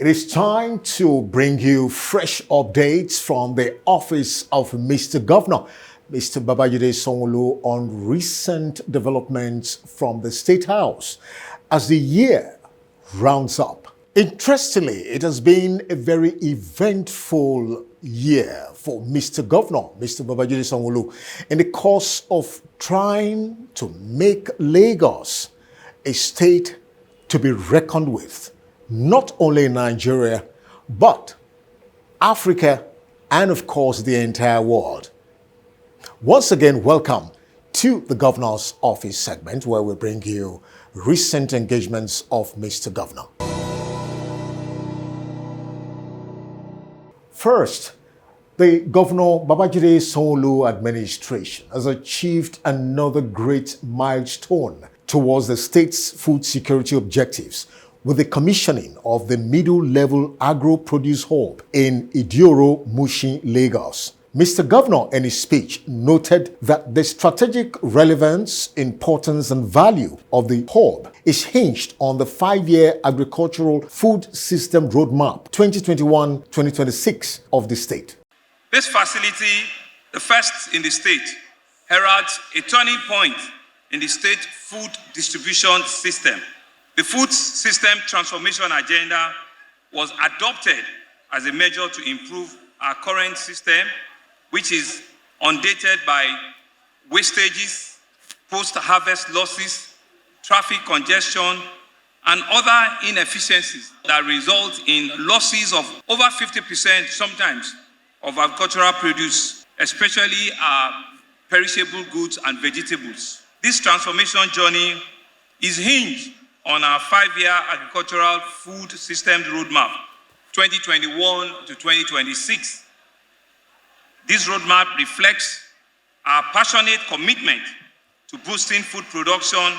It is time to bring you fresh updates from the office of Mr. Governor, Mr. Babajide Sanwo-Olu, on recent developments from the State House as the year rounds up. Interestingly, it has been a very eventful year for Mr. Governor, Mr. Babajide Sanwo-Olu, in the course of trying to make Lagos a state to be reckoned with, not only in Nigeria, but Africa and, of course, the entire world. Once again, welcome to the Governor's Office segment, where we bring you recent engagements of Mr. Governor. First, the Governor Babajide Sanwo-Olu administration has achieved another great milestone towards the state's food security objectives with the commissioning of the middle-level agro-produce hub in Idioro, Mushin, Lagos. Mr. Governor, in his speech, noted that the strategic relevance, importance, and value of the hub is hinged on the 5-year agricultural food system roadmap 2021-2026 of the state. This facility, the first in the state, heralds a turning point in the state food distribution system. The food system transformation agenda was adopted as a measure to improve our current system, which is undated by wastages, post-harvest losses, traffic congestion, and other inefficiencies that result in losses of over 50% sometimes of agricultural produce, especially our perishable goods and vegetables. This transformation journey is hinged on our 5-year agricultural food system roadmap, 2021 to 2026. This roadmap reflects our passionate commitment to boosting food production,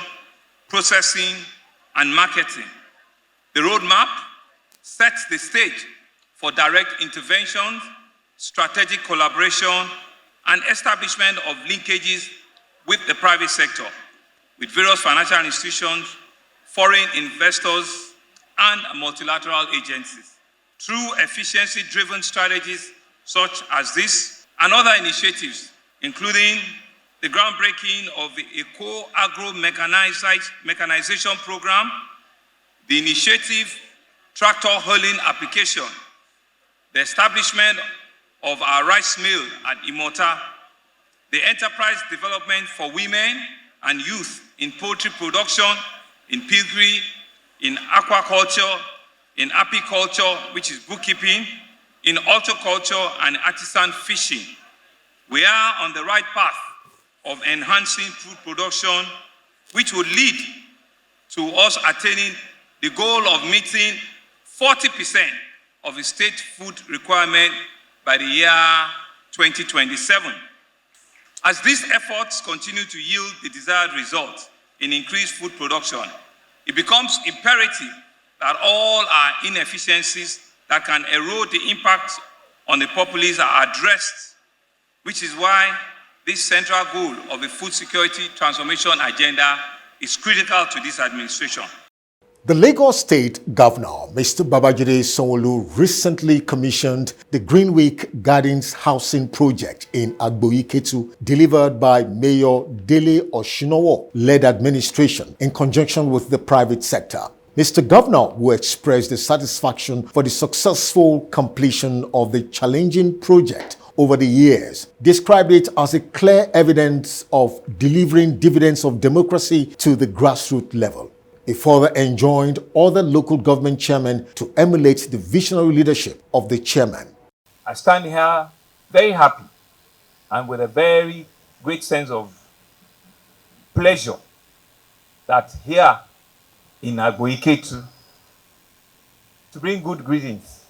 processing, and marketing. The roadmap sets the stage for direct interventions, strategic collaboration, and establishment of linkages with the private sector, with various financial institutions, foreign investors, and multilateral agencies. Through efficiency-driven strategies such as this and other initiatives, including the groundbreaking of the Eco-Agro Mechanization Program, the initiative Tractor Hauling Application, the establishment of our rice mill at Imota, the enterprise development for women and youth in poultry production, in piggery, in aquaculture, in apiculture, which is bookkeeping, in horticulture and artisan fishing. We are on the right path of enhancing food production, which will lead to us attaining the goal of meeting 40% of the state food requirement by the year 2027. As these efforts continue to yield the desired result in increased food production, it becomes imperative that all our inefficiencies that can erode the impact on the populace are addressed, which is why this central goal of the food security transformation agenda is critical to this administration. The Lagos State Governor, Mr. Babajide Sanwo-Olu, recently commissioned the Greenweek Gardens housing project in Agboiketu, delivered by Mayor Dele Oshinowo-led administration in conjunction with the private sector. Mr. Governor, who expressed the satisfaction for the successful completion of the challenging project over the years, described it as a clear evidence of delivering dividends of democracy to the grassroots level. He further enjoined other local government chairmen to emulate the visionary leadership of the chairman. I stand here very happy and with a very great sense of pleasure that here in Agboiketu, to bring good greetings,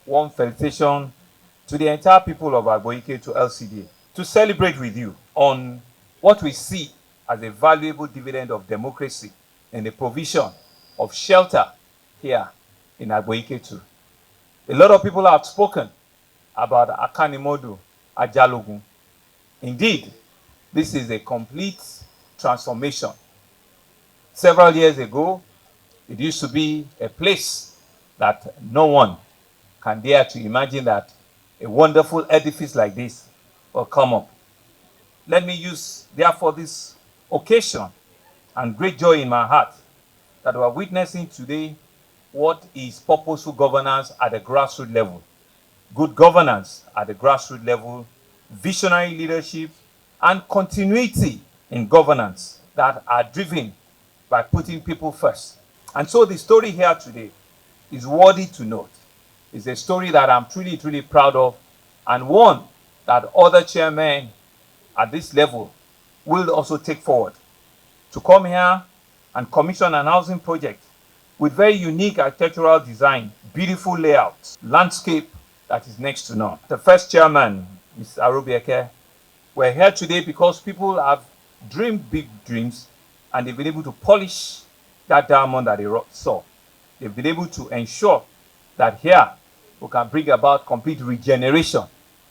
warm felicitation to the entire people of Agboiketu LCDA, to celebrate with you on what we see as a valuable dividend of democracy and the provision of shelter here in Agboiketu. A lot of people have spoken about Akanimodu Ajalogun. Indeed, this is a complete transformation. Several years ago, it used to be a place that no one can dare to imagine that a wonderful edifice like this will come up. Let me use, therefore, this occasion and great joy in my heart that we are witnessing today what is purposeful governance at the grassroots level. Good governance at the grassroots level, visionary leadership, and continuity in governance that are driven by putting people first. And so the story here today is worthy to note. It's a story that I'm truly, truly proud of, and one that other chairmen at this level will also take forward. To come here and commission an housing project with very unique architectural design, beautiful layouts, landscape that is next to none. The first chairman, Mr. Arobieke, we're here today because people have dreamed big dreams and they've been able to polish that diamond that they saw. They've been able to ensure that here we can bring about complete regeneration.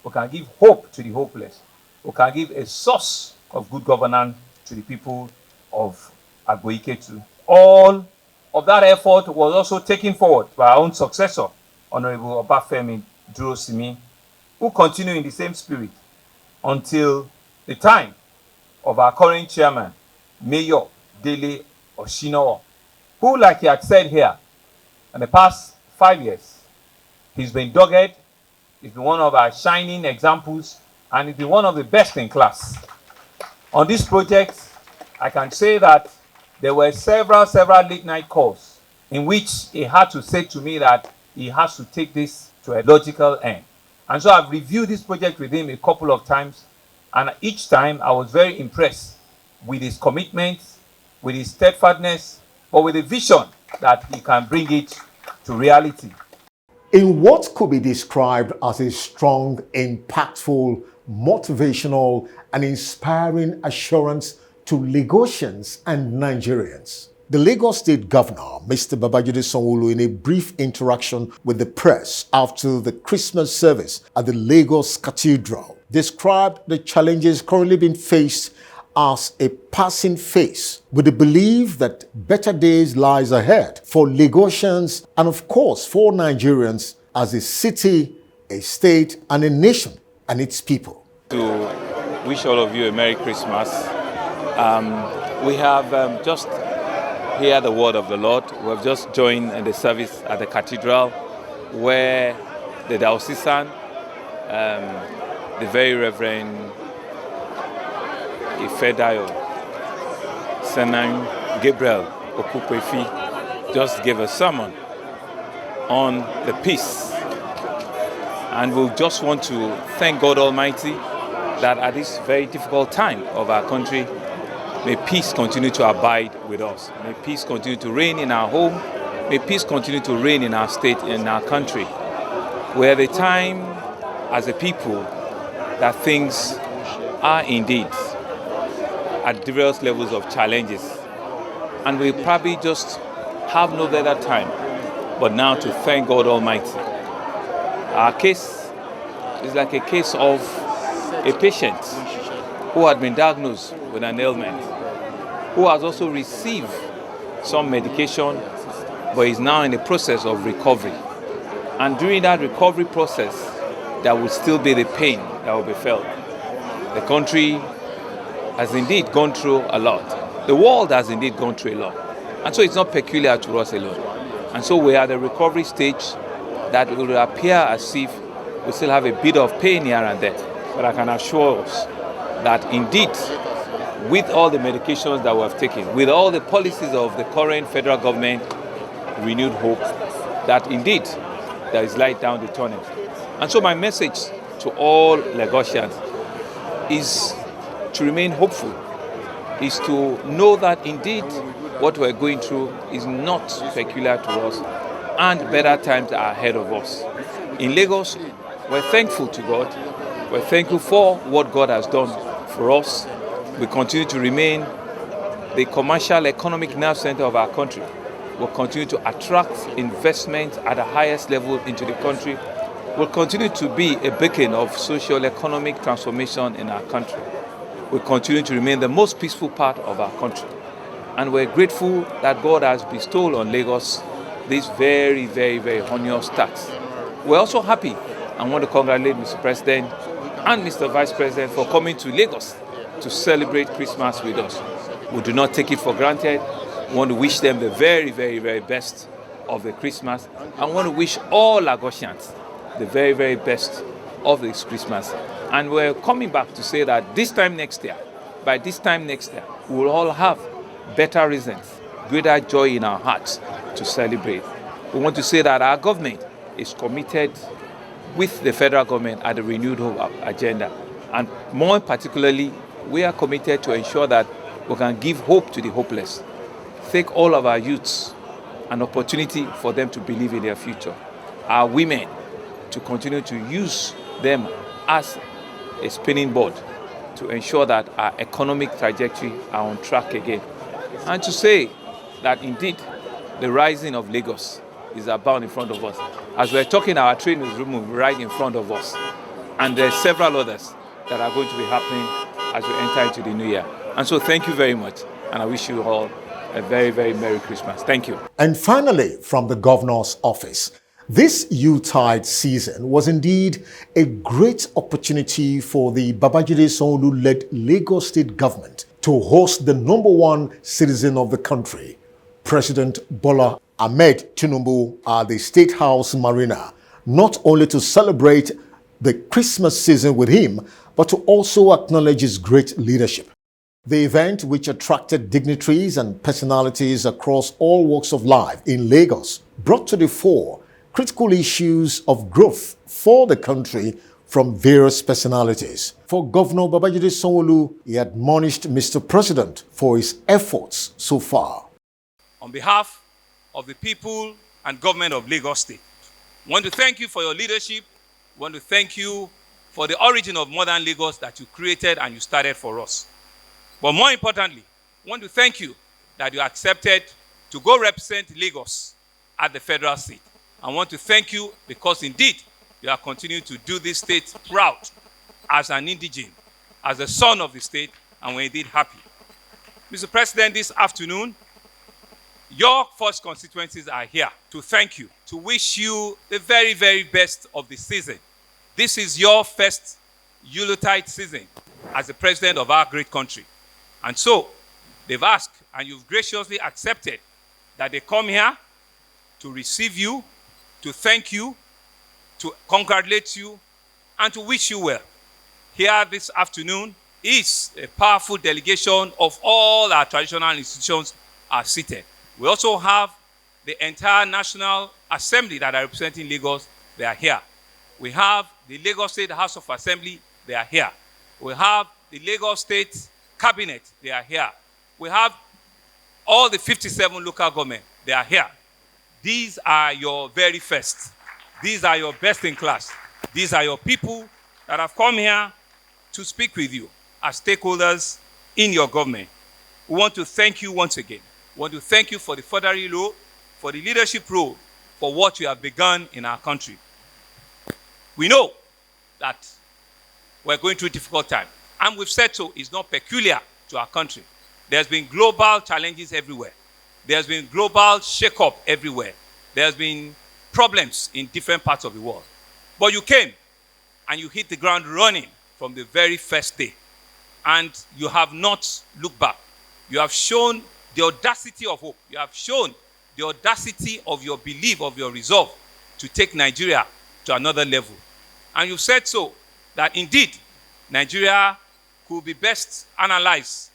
We can give hope to the hopeless. We can give a source of good governance to the people of Agboiketu. All of that effort was also taken forward by our own successor, Honorable Obafemi Durosimi, who continued in the same spirit until the time of our current chairman, Mayor Dele Oshinowo, who, like he had said here, in the past 5 years, he's been dogged, he's been one of our shining examples, and he's been one of the best in class. On this project, I can say that there were several late night calls in which he had to say to me that he has to take this to a logical end. And so I've reviewed this project with him a couple of times, and each time I was very impressed with his commitment, with his steadfastness, but with the vision that he can bring it to reality. In what could be described as a strong, impactful, motivational, and inspiring assurance to Lagosians and Nigerians, the Lagos State Governor, Mr. Babajide Sanwo-Olu, in a brief interaction with the press after the Christmas service at the Lagos Cathedral, described the challenges currently being faced as a passing phase, with the belief that better days lies ahead for Lagosians and, of course, for Nigerians as a city, a state, and a nation and its people. To wish all of you a Merry Christmas. We have just heard the word of the Lord. We have just joined in the service at the cathedral where the diocesan, the very Reverend Ifedayo Senan Gabriel Okukwefi just gave a sermon on the peace. And we just want to thank God Almighty that at this very difficult time of our country, may peace continue to abide with us. May peace continue to reign in our home. May peace continue to reign in our state, in our country. We're at the time as a people that things are indeed at various levels of challenges. And we probably just have no better time but now to thank God Almighty. Our case is like a case of a patient who had been diagnosed with an ailment, who has also received some medication, but is now in the process of recovery. And during that recovery process, there will still be the pain that will be felt. The country has indeed gone through a lot. The world has indeed gone through a lot. And so it's not peculiar to us alone. And so we are at the recovery stage that it will appear as if we still have a bit of pain here and there. But I can assure us that indeed, with all the medications that we have taken, with all the policies of the current federal government, renewed hope, that indeed there is light down the tunnel. And so my message to all Lagosians is to remain hopeful, is to know that indeed what we're going through is not peculiar to us and better times are ahead of us. In Lagos, we're thankful to God. We're thankful for what God has done for us. We continue to remain the commercial economic nerve center of our country. We'll continue to attract investment at the highest level into the country. We'll continue to be a beacon of social economic transformation in our country. We'll continue to remain the most peaceful part of our country. And we're grateful that God has bestowed on Lagos this very, very, very onerous tax. We're also happy and want to congratulate Mr. President and Mr. Vice President for coming to Lagos to celebrate Christmas with us. We do not take it for granted. We want to wish them the very, very, very best of the Christmas. I want to wish all Lagosians the very, very best of this Christmas. And we're coming back to say that by this time next year, we will all have better reasons, greater joy in our hearts to celebrate. We want to say that our government is committed with the federal government at the renewed hope agenda. And more particularly, we are committed to ensure that we can give hope to the hopeless. Take all of our youths an opportunity for them to believe in their future. Our women, to continue to use them as a spinning board to ensure that our economic trajectory are on track again. And to say that indeed the rising of Lagos is about in front of us. As we're talking, our train is moving right in front of us. And there's several others that are going to be happening as we enter into the new year. And so thank you very much. And I wish you all a very, very Merry Christmas. Thank you. And finally, from the governor's office, this Yuletide season was indeed a great opportunity for the Babajide Sanwo-Olu-led Lagos State government to host the #1 citizen of the country, President Bola Ahmed Tinubu, at the State House Marina, not only to celebrate the Christmas season with him, but to also acknowledge his great leadership. The event, which attracted dignitaries and personalities across all walks of life in Lagos, brought to the fore critical issues of growth for the country from various personalities. For Governor Babajide Sanwo-Olu, he admonished Mr. President for his efforts so far. On behalf of the people and government of Lagos State, I want to thank you for your leadership. I want to thank you for the origin of modern Lagos that you created and you started for us. But more importantly, I want to thank you that you accepted to go represent Lagos at the federal seat. I want to thank you because indeed you are continuing to do this state proud as an indigene, as a son of the state, and we're indeed happy. Mr. President, this afternoon, your first constituencies are here to thank you, to wish you the very, very best of the season. This is your first Yuletide season as the president of our great country. And so they've asked, and you've graciously accepted, that they come here to receive you, to thank you, to congratulate you, and to wish you well. Here this afternoon is a powerful delegation of all our traditional institutions are seated. We also have the entire National Assembly that are representing Lagos. They are here. We have the Lagos State House of Assembly. They are here. We have the Lagos State Cabinet. They are here. We have all the 57 local government. They are here. These are your very first. These are your best in class. These are your people that have come here to speak with you as stakeholders in your government. We want to thank you once again. We want to thank you for the federal role, for the leadership role, for what you have begun in our country. We know that we're going through a difficult time. And we've said so, it's not peculiar to our country. There's been global challenges everywhere. There's been global shake-up everywhere. There's been problems in different parts of the world. But you came and you hit the ground running from the very first day. And you have not looked back. You have shown the audacity of hope. You have shown the audacity of your belief, of your resolve to take Nigeria to another level. And you've said so, that indeed, Nigeria could be best analyzed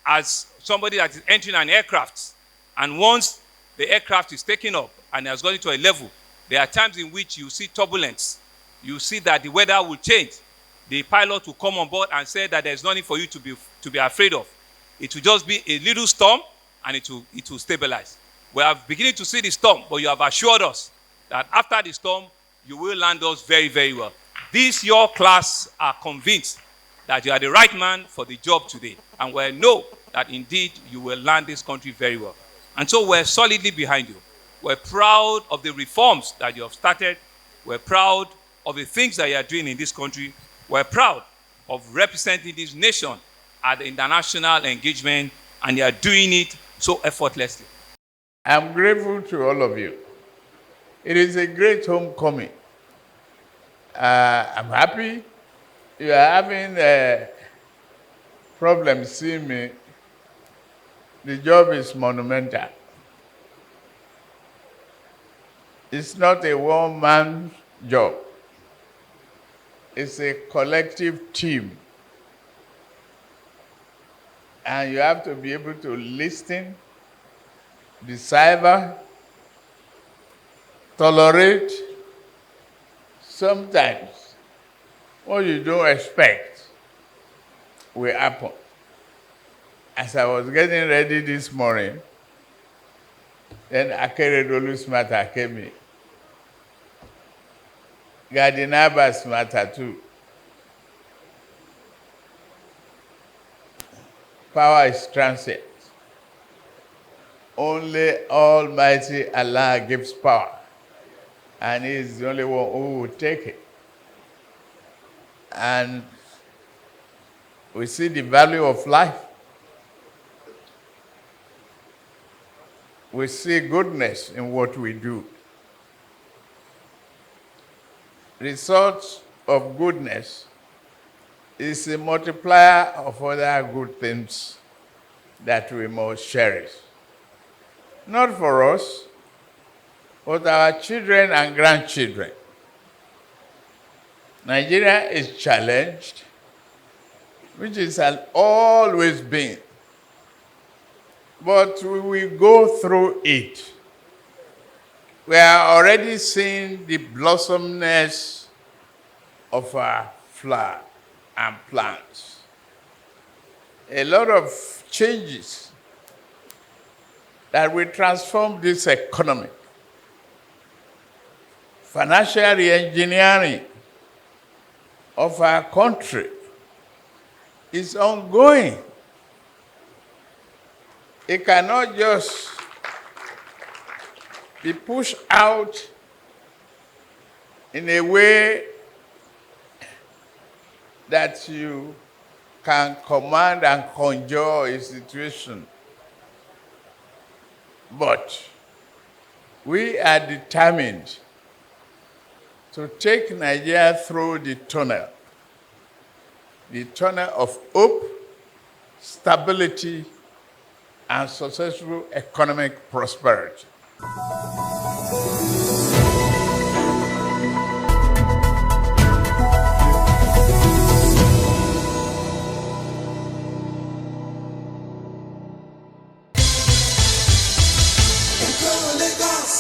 as somebody that is entering an aircraft. And once the aircraft is taken up and has gone into a level, there are times in which you see turbulence. You see that the weather will change. The pilot will come on board and say that there's nothing for you to be afraid of. It will just be a little storm and it will stabilize. We are beginning to see the storm, but you have assured us that after the storm, you will land us very, very well. These, your class, are convinced that you are the right man for the job today. And we know that indeed you will land this country very well. And so we're solidly behind you. We're proud of the reforms that you have started. We're proud of the things that you are doing in this country. We're proud of representing this nation at the international engagement, and you are doing it so effortlessly. I'm grateful to all of you It is a great homecoming. I'm happy you are having a problem seeing me. The job is monumental. It's not a one-man job. It's a collective team. And you have to be able to listen, decipher, tolerate. Sometimes what you don't expect will happen. As I was getting ready this morning, then Otedola matter came in. Gardenabas matter too. Power is transient. Only Almighty Allah gives power, and He is the only one who will take it. And we see the value of life. We see goodness in what we do. Result of goodness is a multiplier of other good things that we must cherish. Not for us, but our children and grandchildren. Nigeria is challenged, which it has always been. But we will go through it. We are already seeing the blossomness of our flower and plants. A lot of changes that will transform this economy. Financial re-engineering of our country is ongoing. It cannot just be pushed out in a way that you can command and conjure a situation. But we are determined to take Nigeria through the tunnel of hope, stability, and successful economic prosperity. Lagos.